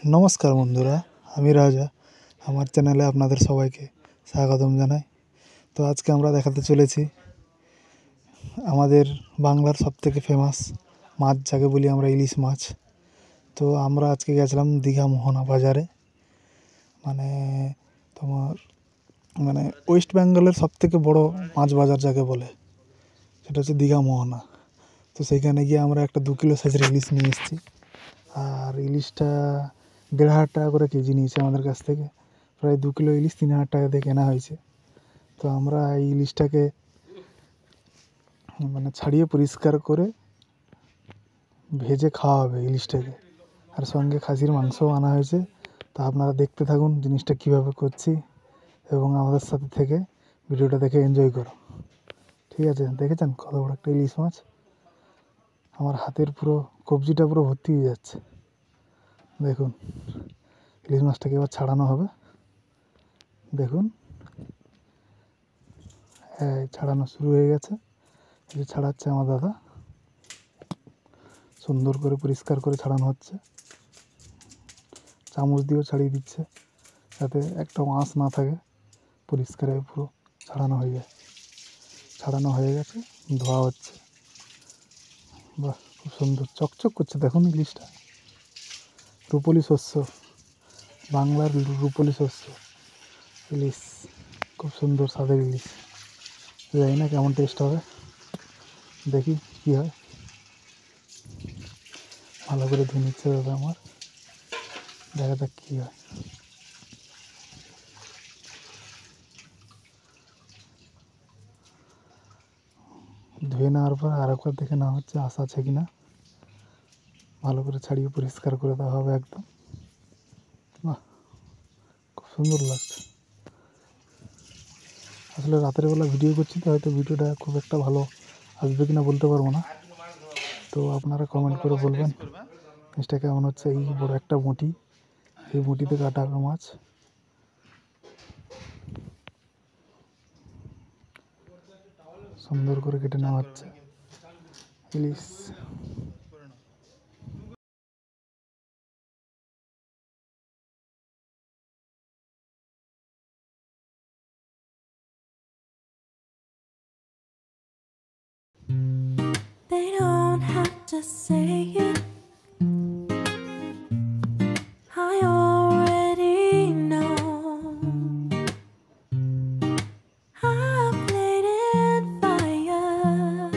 नमस्कार बंधुरा आमी राजा आमार चैनेले आपनादेर सबाइके स्वागतम जानाई। तो आज के आमरा देखाते चलेछि आमादेर बांगलार सबथेके फेमास माछ जाके बोली आमरा इलिश माछ। तो आमरा आज के गेछिलाम दीघा मोहना बाजारे माने तोमार माने वेस्ट बेंगलेर सबथेके बड़ो माछ बाजार जाके बोले सेटा हच्छे दीघा मोहना। तो सेइखाने गिये आमरा एकटा 2 किलो साइजेर इलिश निये एसेछि और इलिशटा 1500 टाका करे केजी निয়েছে আমাদের কাছ থেকে প্রায় 2 কিলো ইলিশ 3000 টাকা দিয়ে কেনা হয়েছে। তো আমরা এই ইলিশটাকে মানে ছাড়িয়ে পরিষ্কার করে ভেজে খাওয়া হবে ইলিশটাকে আর সঙ্গে খাসির মাংসও আনা হয়েছে। তো আপনারা দেখতে থাকুন জিনিসটা কিভাবে করছি এবং আমাদের সাথে থেকে ভিডিওটা দেখে এনজয় করুন। ঠিক আছে, দেখেছেন কত বড় একটা ইলিশ মাছ, আমার হাতের পুরো কবজিটা পুরো ভর্তি হয়ে যাচ্ছে। দেখুন ইলিশ মাছটাকে এবার ছাড়ানো হবে। দেখুন ছাড়ানো শুরু হয়ে গেছে, এই ছাড়াচ্ছে আমার দাদা, সুন্দর করে পরিষ্কার করে ছাড়ানো হচ্ছে, চামচ দিয়েও ছাড়িয়ে দিচ্ছে যাতে একটা আঁশ না থাকে, পরিষ্কার পুরো ছাড়ানো হয়ে যায়। ছাড়ানো হয়ে গেছে, ধোয়া হচ্ছে। বাহ, খুব সুন্দর চকচক করছে দেখুন ইলিশটা। রূপলি শস্য, বাংলার রূপলি শস্য ইলিশ, খুব সুন্দর স্বাদের ইলিশ। জানি না কেমন টেস্ট হবে, দেখি কী হয়। ভালো করে ধুয়ে নিচ্ছে দাদা আমার, দেখা যাক কী হয়। ধুয়ে নেওয়ার পর আর একবার দেখে নেওয়া হচ্ছে আঁশ আছে কিনা, ভালো করে ছাড়িয়ে পরিষ্কার করে দেওয়া হবে একদম। বাহ, খুব সুন্দর লাগছে। আসলে রাতের বেলা ভিডিও করছি তো হয়তো ভিডিওটা খুব একটা ভালো আসবে কিনা বলতে পারবো না, তো আপনারা কমেন্ট করে বলবেন জিনিসটা কেমন হচ্ছে। এই বড় একটা বঁটি, এই বঁটিতে কাটা হবে মাছ। সুন্দর করে কেটে নেওয়া হচ্ছে ইলিশ। They don't have to say it, I already know. I've played in fire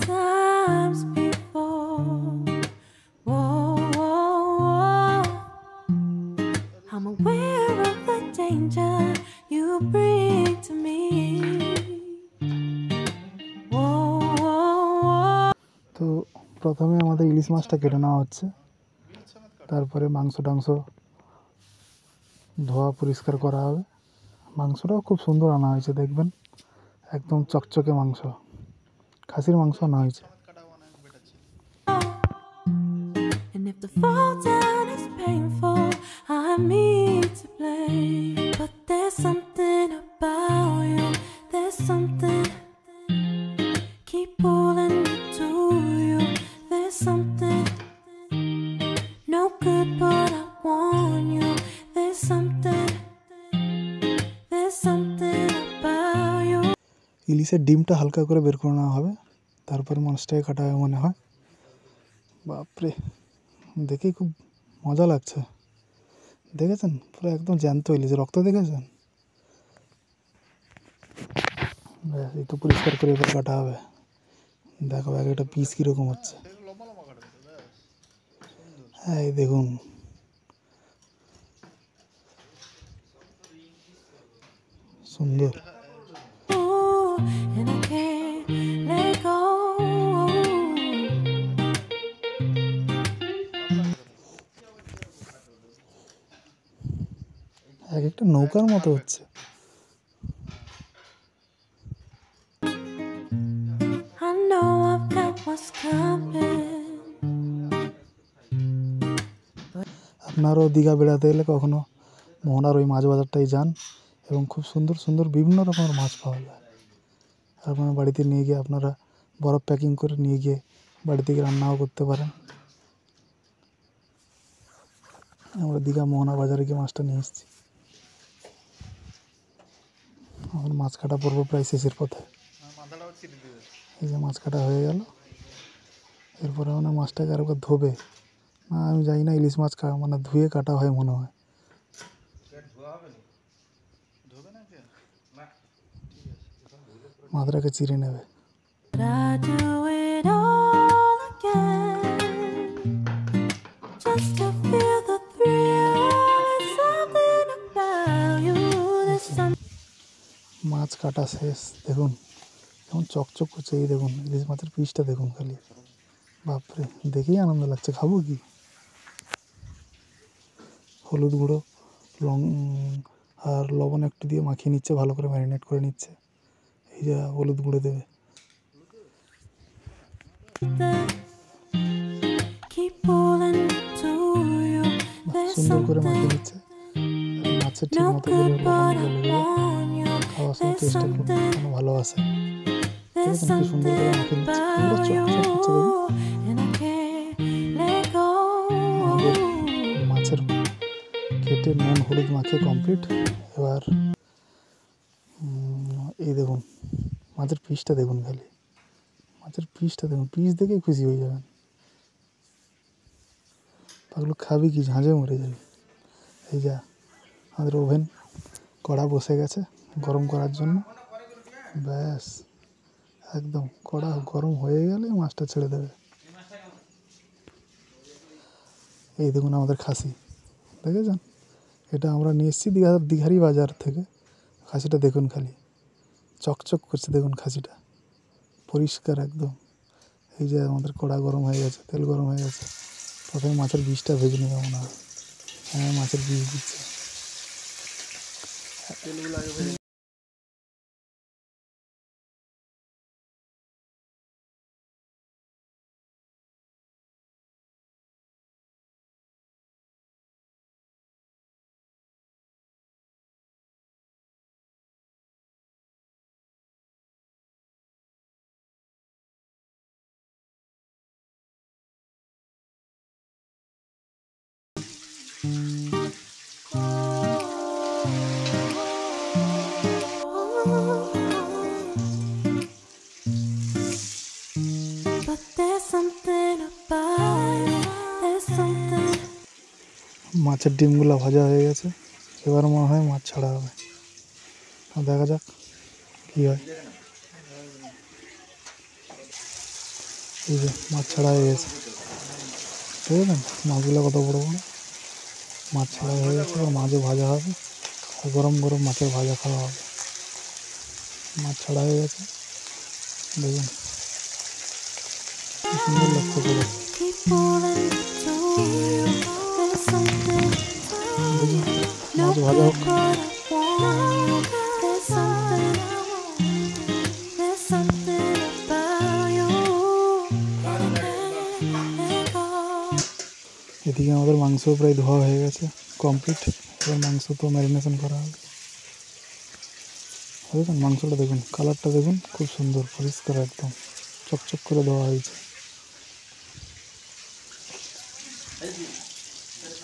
times before. Whoa, whoa, whoa. I'm aware of the danger you bring to me. তো প্রথমে আমাদের ইলিশ মাছটা কেটে নেওয়া হচ্ছে, তারপরে মাংস টাংস ধোয়া পরিষ্কার করা হবে। মাংসটাও খুব সুন্দর আনা হয়েছে, দেখবেন একদম চকচকে মাংস, খাসির মাংস আনা হয়েছে। And if the fall down is painful, I'm me to blame. But there's something about you, there's something keep pulling me to you. There's something no good, but I want you. There's something about you. ইলিশের ডিমটা হালকা করে বের করে নেওয়া হবে, তারপরে মাছটাকে কাটা হবে মনে হয়। বাপরে, দেখেই খুব মজা লাগছে। দেখেছেন পুরো একদম জ্যান্ত ইলিশ, রক্ত দেখেছেন। এই তো পরিষ্কার করে এবার কাটা হবে। দেখো এক একটা পিস কীরকম হচ্ছে। হ্যাঁ, এই দেখুন সুন্দর। And I can't let go. এক একটা নৌকার মতো হচ্ছে। I know I've got what's coming. আপনারাও দীঘা বেড়াতে এলে কখনো মোহনার ওই মাছ বাজারটাই যান এবং খুব সুন্দর সুন্দর বিভিন্ন রকমের মাছ পাওয়া যায়। আপনারা বাড়িতে নিয়ে গিয়ে আপনারা বরফ প্যাকিং করে নিয়ে গিয়ে বাড়ি থেকে রান্নাও করতে পারেন। আমরা দীঘা মোহনা বাজারে গিয়ে মাছটা নিয়ে এসেছি। আমার মাছ কাটা পর্ব প্রায় শেষের পথে। এই যে মাছ কাটা হয়ে গেল, এরপরে মানে মাছটাকে আরেকবার ধোবে না, আমি জানি না ইলিশ মাছ মানে ধুয়ে কাটা হয় মনে হয়। মাথাটাকে চিরে নেবে। But I do it all again, just to feel the thrill. There's something about you. There's something. মাছ কাটা শেষ, দেখুন কেমন চকচক করছে। এই দেখুন ইলিশ মাছের পিসটা দেখুন খালি, বাপরে দেখেই আনন্দ লাগছে। খাবো কি? হলুদ গুঁড়ো, আর লবণ একটু দিয়ে মাখিয়ে নিচ্ছে, ভালো করে ম্যারিনেট করে নিচ্ছে। এই যে হলুদ গুঁড়ো দেবে, Keep pulling to you. There's সুন্দর করে মাখিয়ে something নিচ্ছে। মাছের ঠিক no মতো করে good, লবণ but I গলে গেলে want you. খাওয়ার সময় There's টেস্টটা খুব something, ভালোবাসে। there's দেখুন কি সুন্দর করে something মাখিয়ে নিচ্ছে, পুরো about you, চকচক করছে দেখুন। and I can't let go. আমাদের মাছের কেটে নুন হলুদ মাখিয়ে কমপ্লিট। এবার এই দেখুন মাছের পিসটা দেখুন খালি, মাছের পিসটা দেখুন, পিস দেখেই খুশি হয়ে যাবেন। পাগলু খাবি কি, ঝাঁঝে মরে যাবে। এই যা আমাদের ওভেন কড়া বসে গেছে গরম করার জন্য। ব্যাস একদম কড়া গরম হয়ে গেলে মাছটা ছেড়ে দেবে। এই দেখুন আমাদের খাসি, দেখেছেন? এটা আমরা নিয়ে এসেছি দীঘারি বাজার থেকে। খাসিটা দেখুন খালি চকচক করছে, দেখুন খাসিটা পরিষ্কার একদম। এই যে আমাদের কড়া গরম হয়ে গেছে, তেল গরম হয়ে গেছে। প্রথমে মাছের বীজটা ভেজে নেবে মনে হয়। হ্যাঁ, মাছের বীজ দিচ্ছে। But there's something about you. There's something. মাছের ডিমগুলো ভাজা হয়ে গেছে, এবার মনে হয় মাছ ছাড়া হবে। দেখা যাক কী হয়। এই যে মাছ ছাড়া হয়ে গেছে, বুঝলেন? মাছগুলো কত বড় বড়। মাছ ছাড়া হয়ে গেছে, আর মাছও ভাজা হবে, আর গরম গরম মাছের ভাজা খাওয়া হবে। মাছ ছাড়া হয়ে গেছে, দেখুন কি সুন্দর লাগছে পুরো। Keep pulling to you. There's something দেখুন no মাছ ভাজা good, হোক। but I want. There's something. There's something about you. And I can't let go. এদিকে আমাদের মাংস প্রায় ধোয়া হয়ে গেছে, কমপ্লিট। এবার মাংস তো ম্যারিনেশন করা হবে। দেখুন মাংসটা দেখুন, কালারটা দেখুন, খুব সুন্দর পরিষ্কার একদম চকচক করে দেওয়া হয়েছে।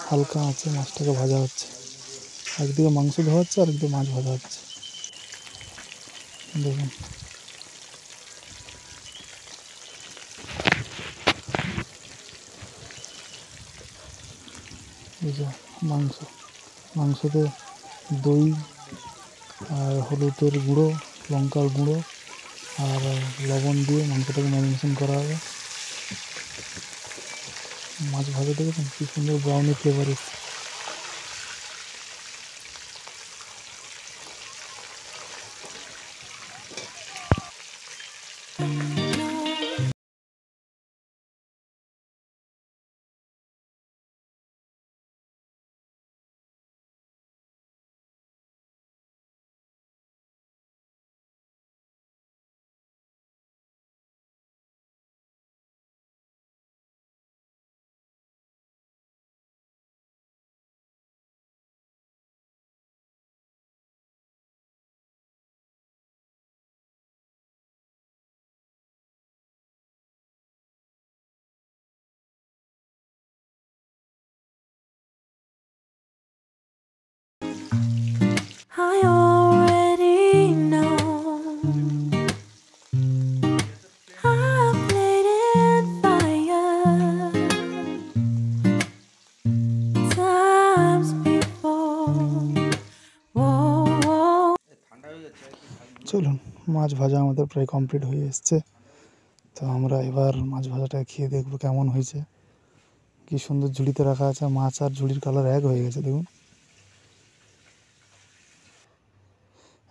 হালকা আছে মাছটাকে ভাজা হচ্ছে, একদিকে মাংস ধোয়া হচ্ছে আর একদিকে মাছ ভাজা হচ্ছে। দেখুন এই যে মাংসতে দই আর হলুদের গুঁড়ো, লঙ্কার গুঁড়ো আর লবণ দিয়ে মাংসটাকে ম্যারিনেশন করা হবে। মাছ ভাজা দেখেছেন কি সুন্দর ব্রাউনি ফ্লেভার এসছে। I already know. I've played in fire times before. Whoa, whoa. চলুন, মাছ ভাজা আমাদের প্রায় কমপ্লিট হয়ে এসছে। তো আমরা এবার মাছ ভাজাটা খেয়ে দেখবো কেমন হয়েছে। কি সুন্দর ঝুড়িতে রাখা আছে, মাছ আর ঝুড়ির কালার এক হয়ে গেছে দেখুন।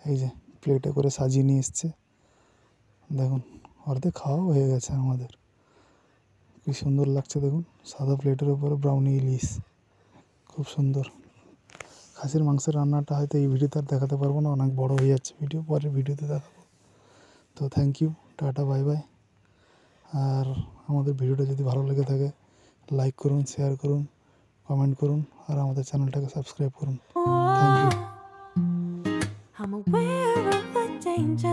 এই যে প্লেটে করে সাজিয়ে নিয়ে এসছে দেখুন, অর্ধেক খাওয়াও হয়ে গেছে আমাদের। কি সুন্দর লাগছে দেখুন, সাদা প্লেটের উপরে ব্রাউনি ইলিশ, খুব সুন্দর। খাসির মাংসের রান্নাটা হয়তো এই ভিডিওতে আর দেখাতে পারবো না, অনেক বড় হয়ে যাচ্ছে ভিডিও, পরের ভিডিওতে দেখাবো। তো thank you, tata, bye bye. আর আমাদের ভিডিওটা যদি ভালো লেগে থাকে লাইক করুন, শেয়ার করুন, কমেন্ট করুন, আর আমাদের চ্যানেলটাকে সাবস্ক্রাইব করুন। Thank you. I'm aware of the danger.